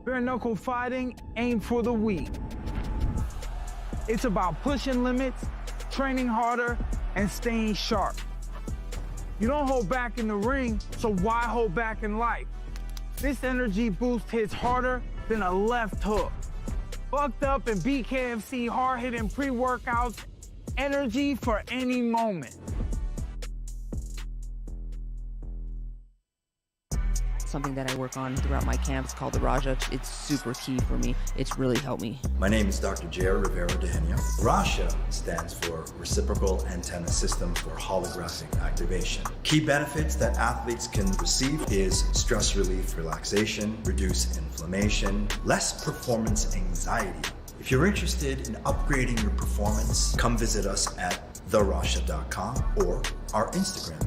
Bare knuckle fighting ain't for the weak. It's about pushing limits, training harder, and staying sharp. You don't hold back in the ring, so why hold back in life? This energy boost hits harder than a left hook. Bucked up and BKFC hard-hitting pre-workouts, energy for any moment. Something that I work on throughout my camps called the Raja. It's super key for me. It's really helped me. My name is Dr. J.R. Rivera de Genia. RASA stands for Reciprocal Antenna System for Holographic Activation. Key benefits that athletes can receive is stress relief, relaxation, reduce inflammation, less performance anxiety. If you're interested in upgrading your performance, come visit us at therasha.com or our Instagram.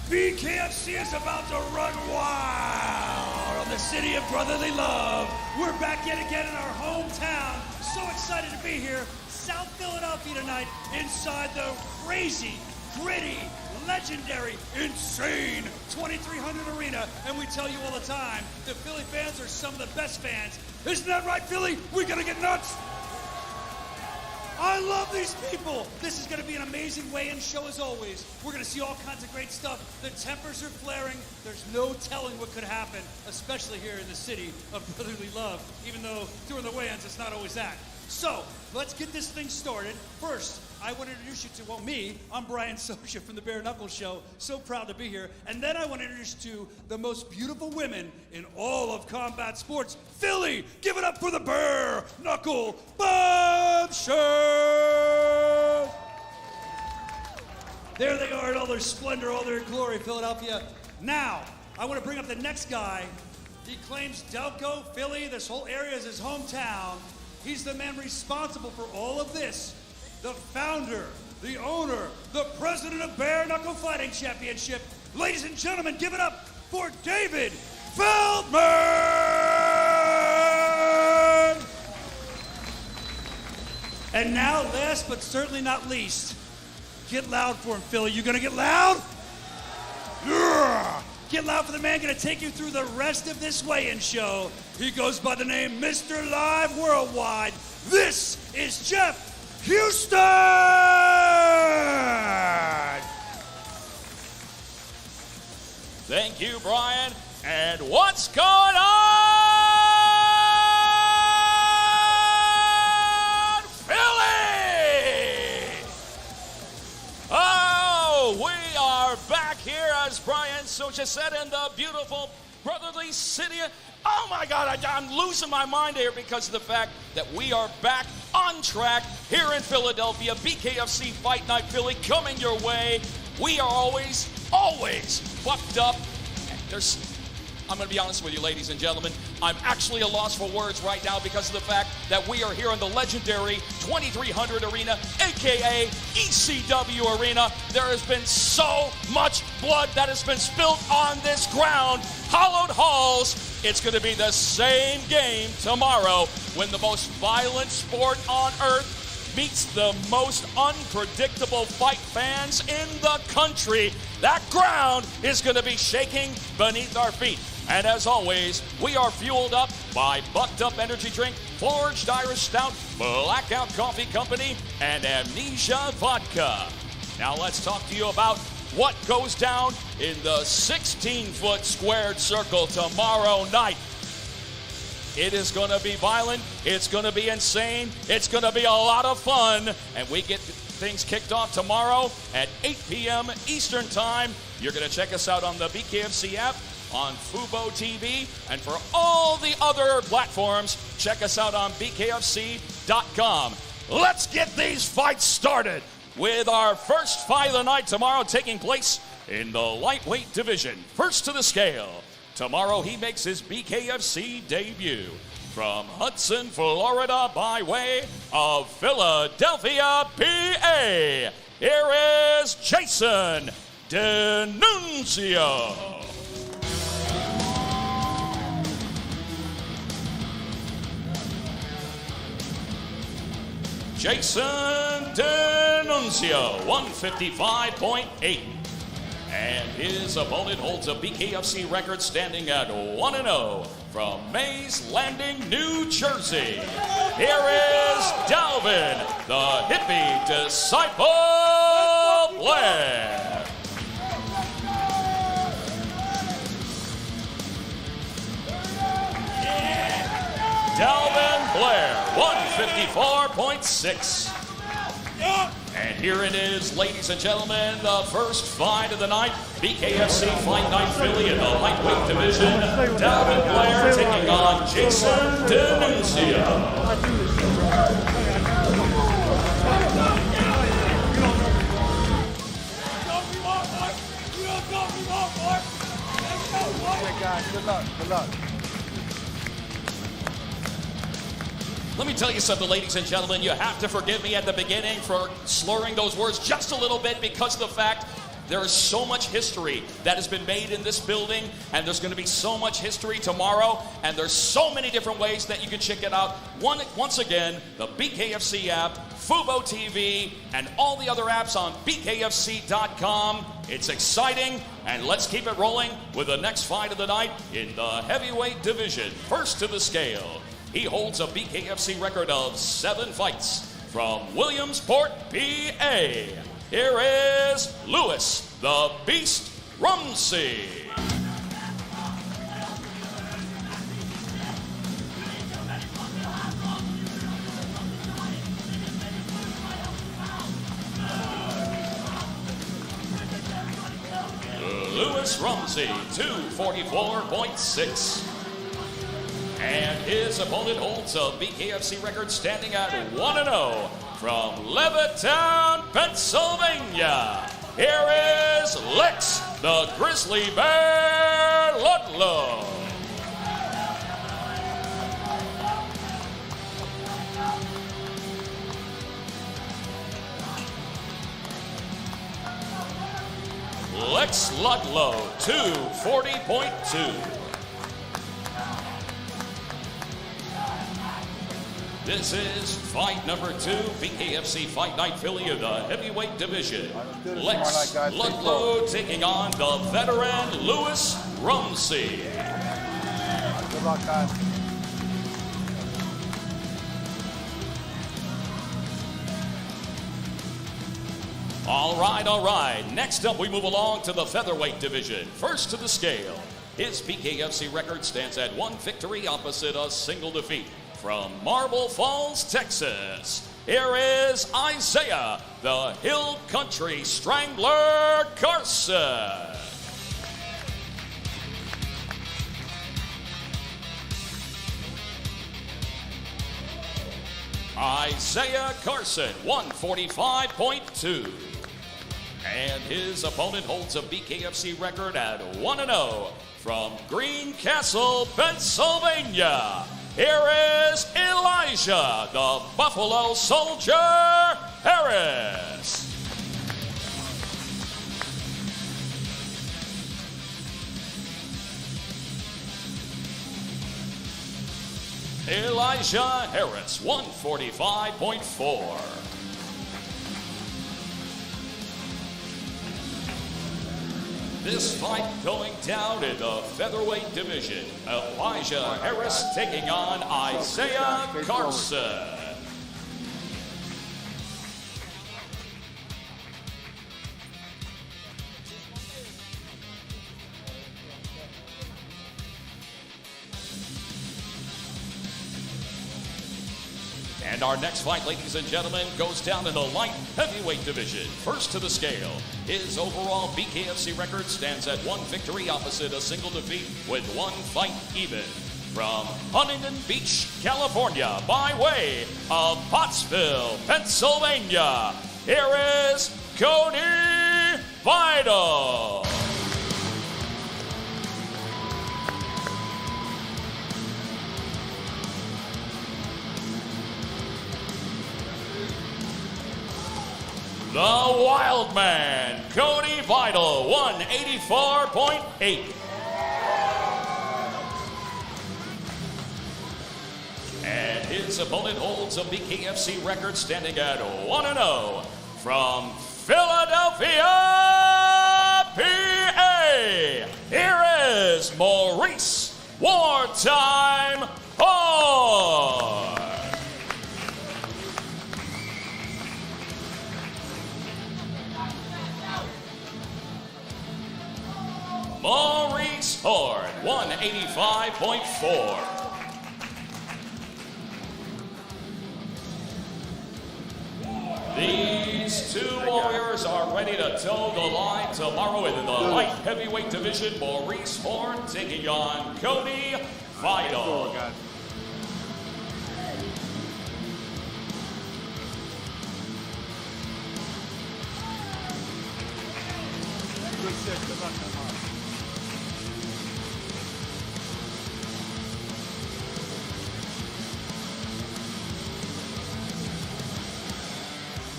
BKFC is about to run wild on the city of brotherly love. We're back yet again in our hometown. So excited to be here. South Philadelphia tonight inside the crazy, gritty, legendary, insane 2300 arena. And we tell you all the time, the Philly fans are some of the best fans. Isn't that right, Philly? We're gonna get nuts. I love these people. This is going to be an amazing weigh-in show as always. We're going to see all kinds of great stuff. The tempers are flaring. There's no telling what could happen, especially here in the city of brotherly love, even though during the weigh-ins it's not always that. So let's get this thing started. First, I want to introduce you to, well, me. I'm Brian Socha from the Bare Knuckle Show. So proud to be here. And then I want to introduce you to the most beautiful women in all of combat sports. Philly, give it up for the Bare Knuckle Bombshell! There they are in all their splendor, all their glory, Philadelphia. Now, I want to bring up the next guy. He claims Delco, Philly, this whole area is his hometown. He's the man responsible for all of this. The founder, the owner, the president of Bare Knuckle Fighting Championship. Ladies and gentlemen, give it up for David Feldman! And now, last but certainly not least, get loud for him, Philly. You gonna get loud? Yeah! Get loud for the man gonna take you through the rest of this weigh-in show. He goes by the name Mr. Live Worldwide. This is Jeff Houston! Thank you, Brian. And what's going on, Philly? Oh, we are back here, as Brian Socha said, in the beautiful brotherly city. Oh my God, I'm losing my mind here because of the fact that we are back on track here in Philadelphia. BKFC Fight Night Philly coming your way. We are always bucked up. I'm going to be honest with you, ladies and gentlemen. I'm actually at a loss for words right now because of the fact that we are here in the legendary 2300 Arena, aka ECW Arena. There has been so much blood that has been spilled on this ground. Hollowed halls. It's going to be the same game tomorrow when the most violent sport on earth meets the most unpredictable fight fans in the country. That ground is going to be shaking beneath our feet. And as always, we are fueled up by Bucked Up Energy Drink, Forged Irish Stout, Blackout Coffee Company, and Amnesia Vodka. Now let's talk to you about what goes down in the 16-foot squared circle tomorrow night. It is going to be violent. It's going to be insane. It's going to be a lot of fun. And we get things kicked off tomorrow at 8 p.m. Eastern Time. You're going to check us out on the BKFC app, on Fubo TV, and for all the other platforms, check us out on BKFC.com. Let's get these fights started with our first fight of the night tomorrow taking place in the lightweight division. First to the scale. Tomorrow he makes his BKFC debut from Hudson, Florida by way of Philadelphia, PA. Here is Jason Denuncio. Jason Denuncio, 155.8. And his opponent holds a BKFC record standing at 1-0 from Mays Landing, New Jersey. Here is Dalvin, the hippie disciple Blair. Dalvin Blair, 154.6. And here it is, ladies and gentlemen, the first fight of the night. BKFC Fight Night Philly in the lightweight division. Dalvin Blair taking on Jason Denuncio. Good luck. Good luck. Let me tell you something, ladies and gentlemen. You have to forgive me at the beginning for slurring those words just a little bit because of the fact there is so much history that has been made in this building, and there's going to be so much history tomorrow, and there's so many different ways that you can check it out. Once again, the BKFC app, Fubo TV, and all the other apps on BKFC.com. It's exciting, and let's keep it rolling with the next fight of the night in the heavyweight division. First to the scale. He holds a BKFC record of 7 fights from Williamsport, PA. Here is Lewis, the Beast Rumsey. Lewis Rumsey, 244.6. And his opponent holds a BKFC record standing at 1-0 from Levittown, Pennsylvania. Here is Lex, the Grizzly Bear Ludlow. Lex Ludlow, 240.2. This is fight number 2, BKFC Fight Night Philly of the heavyweight division. Lex Ludlow taking on the veteran Lewis Rumsey. Good luck, guys. All right. Next up, we move along to the featherweight division. First to the scale. His BKFC record stands at 1 victory opposite a single defeat. From Marble Falls, Texas, here is Isaiah, the Hill Country Strangler Carson. Isaiah Carson, 145.2. And his opponent holds a BKFC record at 1-0 from Greencastle, Pennsylvania. Here is Elijah, the Buffalo Soldier Harris. Elijah Harris, 145.4. This fight going down in the featherweight division. Elijah Harris taking on Isaiah Carson. And our next fight, ladies and gentlemen, goes down in the light heavyweight division. First to the scale. His overall BKFC record stands at 1 victory opposite a single defeat with 1 fight even. From Huntington Beach, California, by way of Pottsville, Pennsylvania, here is CODY VIDAL. The Wild Man, CODY VIDAL, 184.8. And his opponent holds a BKFC record standing at 1-0 from Philadelphia, PA. Here is MAURICE Wartime HORNE. MAURICE HORNE, 185.4. These two warriors are ready to toe the line tomorrow in the light heavyweight division. MAURICE HORNE taking on CODY VIDAL.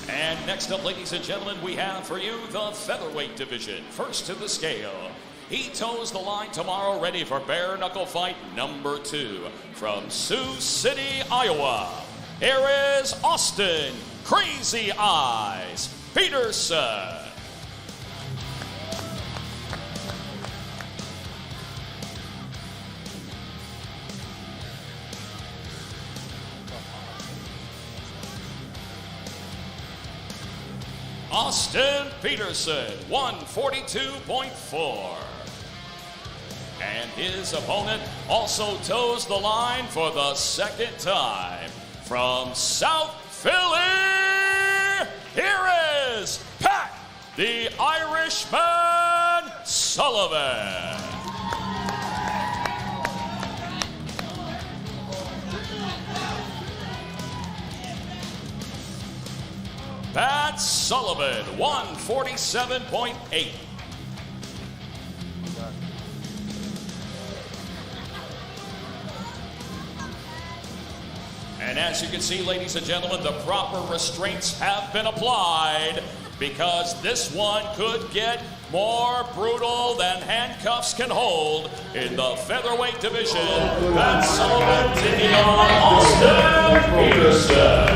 And next up, ladies and gentlemen, we have for you the featherweight division. First to the scale. He toes the line tomorrow, ready for bare knuckle fight number 2 from Sioux City, Iowa. Here is Austin Crazy Eyes Petersen. Austin Petersen, 142.4. And his opponent also toes the line for the second time. From South Philly, here is Pat, the Irishman Sullivan. Pat Sullivan, 147.8. And as you can see, ladies and gentlemen, the proper restraints have been applied because this one could get more brutal than handcuffs can hold in the featherweight division. Pat Sullivan taking on Austin Petersen.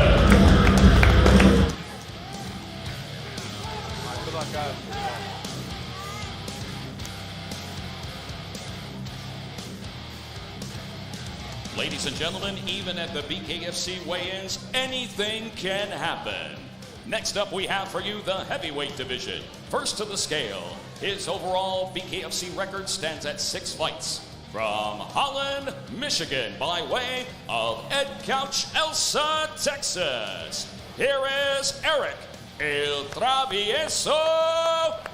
Ladies and gentlemen, even at the BKFC weigh-ins, anything can happen. Next up, we have for you the heavyweight division. First to the scale, his overall BKFC record stands at 6 fights. From Holland, Michigan, by way of Ed Couch, Elsa, Texas. Here is ERIK, El Travieso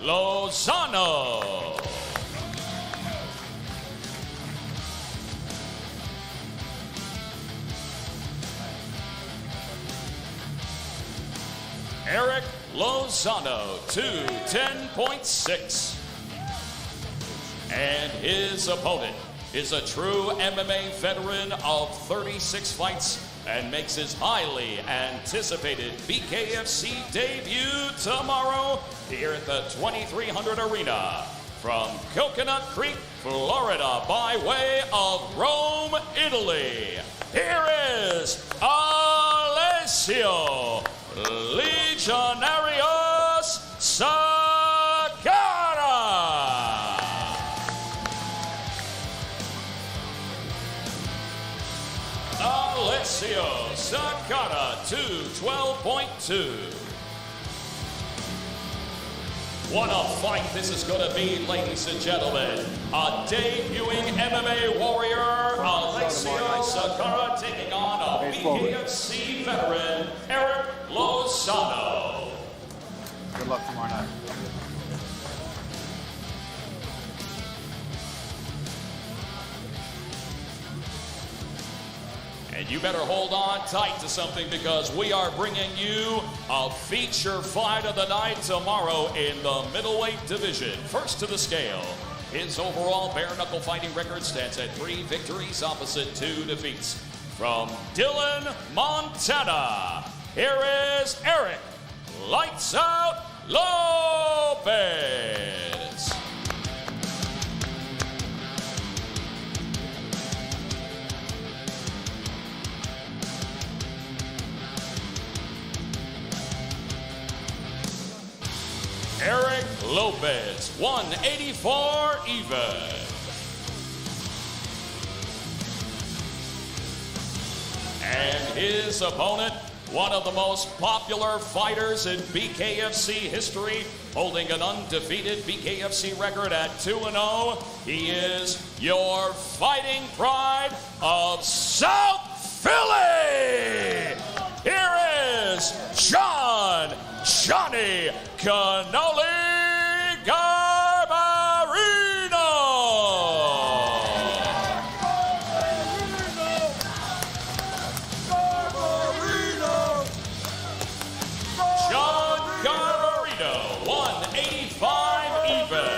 Lozano. ERIK Lozano, 210.6. And his opponent is a true MMA veteran of 36 fights and makes his highly anticipated BKFC debut tomorrow here at the 2300 Arena. From Coconut Creek, Florida, by way of Rome, Italy, here is ALESSIO Legionarius SAKARA. ALESSIO SAKARA, 212.2. What a fight this is going to be, ladies and gentlemen. A debuting MMA warrior, ALESSIO SAKARA, taking on a forward. BKFC veteran ERIK LOZANO. Good luck tomorrow night. And you better hold on tight to something because we are bringing you a feature fight of the night tomorrow in the middleweight division. First to the scale, his overall bare knuckle fighting record stands at 3 victories opposite 2 defeats. From Dillon, Montana, here is ERIK Lights Out Lopez. ERIK Lopez, 184 even. And his opponent, one of the most popular fighters in BKFC history, holding an undefeated BKFC record at 2-0. He is your fighting pride of South Philly. Here is Johnny Cannoli Garbarino. John Garbarino, 185 even.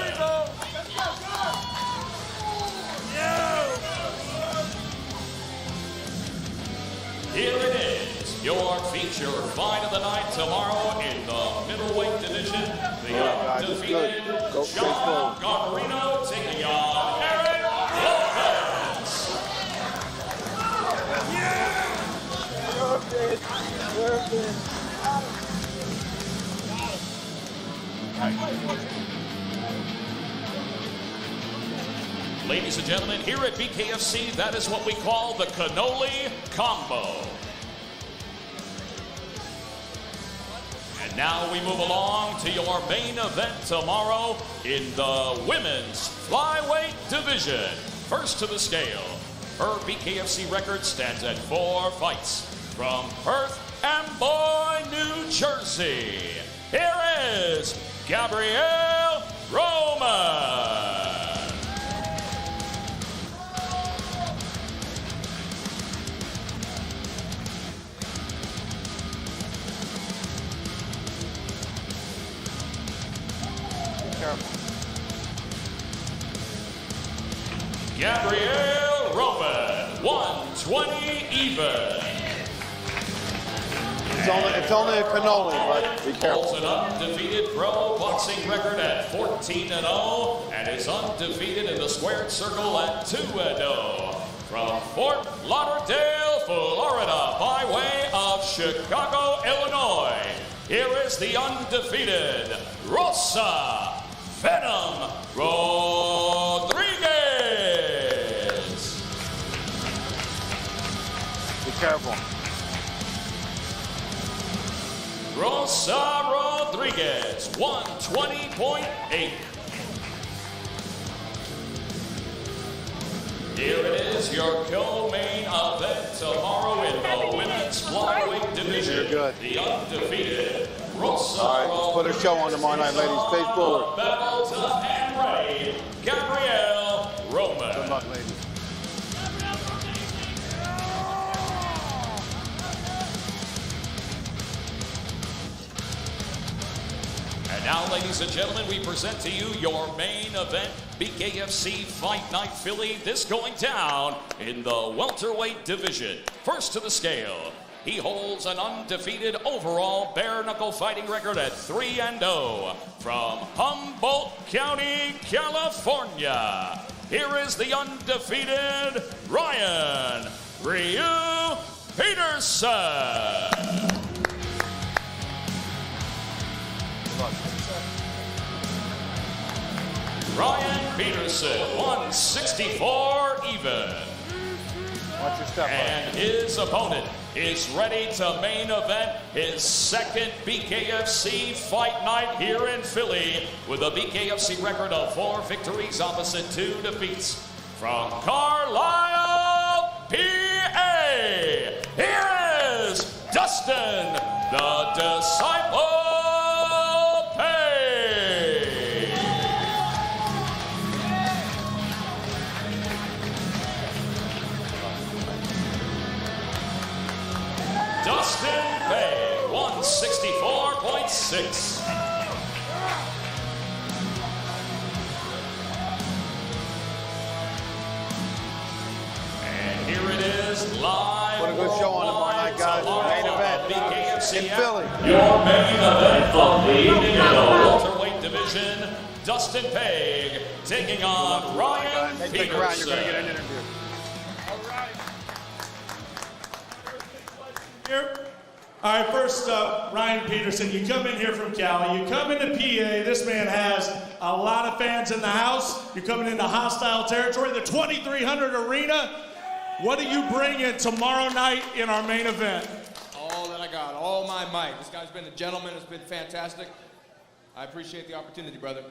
Here it is, your feature fight of the night tomorrow in the middleweight division. The undefeated John Garbarino taking on ERIK Lopez. Ladies and gentlemen, here at BKFC, that is what we call the cannoli combo. And now we move along to your main event tomorrow in the women's flyweight division. First to the scale, her BKFC record stands at 4 fights. From Perth Amboy, New Jersey, here is GABRIELLE Roman. GABRIELLE Roman, 120 even. It's only a cannoli, but be careful. Holds an undefeated pro boxing record at 14-0 and is undefeated in the squared circle at 2-0. From Fort Lauderdale, Florida, by way of Chicago, Illinois, here is the undefeated Rosa Venom Rodriguez. Be careful. Rosa Rodriguez, 120.8. Here it is, your co-main event tomorrow in the women's flyweight division. You're good. The undefeated Rosa All right, let's put a show on tomorrow night, ladies. Face forward. Battle to and ready, GABRIELLE Roman. Good luck, ladies. And now, ladies and gentlemen, we present to you your main event, BKFC Fight Night Philly. This going down in the welterweight division. First to the scale, he holds an undefeated overall bare knuckle fighting record at 3-0 from Humboldt County, California. Here is the undefeated Ryan Petersen. Ryan Petersen, 164 even. Watch your step. And his opponent is ready to main event his second BKFC Fight Night here in Philly with a BKFC record of 4 victories opposite 2 defeats. From Carlisle, PA, here Dustin, the Disciple Pague. Dustin Pague, 164.6. And here it is, live. What a good show on tomorrow night, guys. Main event BKFC in Philly. Your main event from the evening in the welterweight division, Dustin Pague taking on Ryan Hey, stick around, you're going to get Petersen. an interview. Here. All right, first up, Ryan Petersen. You come in here from Cali. You come into PA. This man has a lot of fans in the house. You're coming into hostile territory, the 2300 arena. What are you bringing tomorrow night in our main event? All that I got, all my might. This guy's been a gentleman. It's been fantastic. I appreciate the opportunity, brother.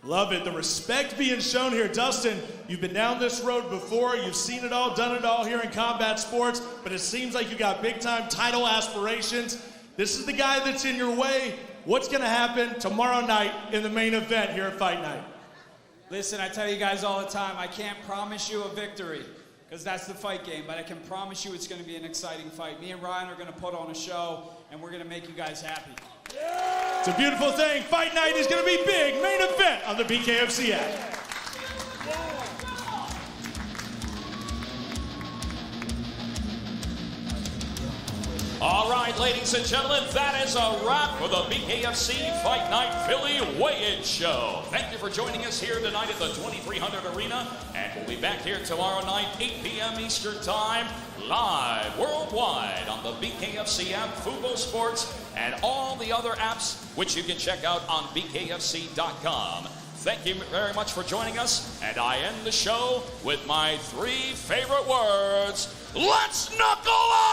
Love it. The respect being shown here. Dustin, you've been down this road before. You've seen it all, done it all here in combat sports, but it seems like you got big-time title aspirations. This is the guy that's in your way. What's going to happen tomorrow night in the main event here at Fight Night? Listen, I tell you guys all the time, I can't promise you a victory, because that's the fight game, but I can promise you it's going to be an exciting fight. Me and Ryan are going to put on a show, and we're going to make you guys happy. It's a beautiful thing. Fight Night is going to be big. Main event on the BKFC app. All right, ladies and gentlemen, that is a wrap for the BKFC Fight Night Philly Weigh-In Show. Thank you for joining us here tonight at the 2300 Arena, and we'll be back here tomorrow night, 8 p.m. Eastern Time, live worldwide on the BKFC app, Fubo Sports, and all the other apps which you can check out on BKFC.com. Thank you very much for joining us, and I end the show with my 3 favorite words. Let's knuckle up!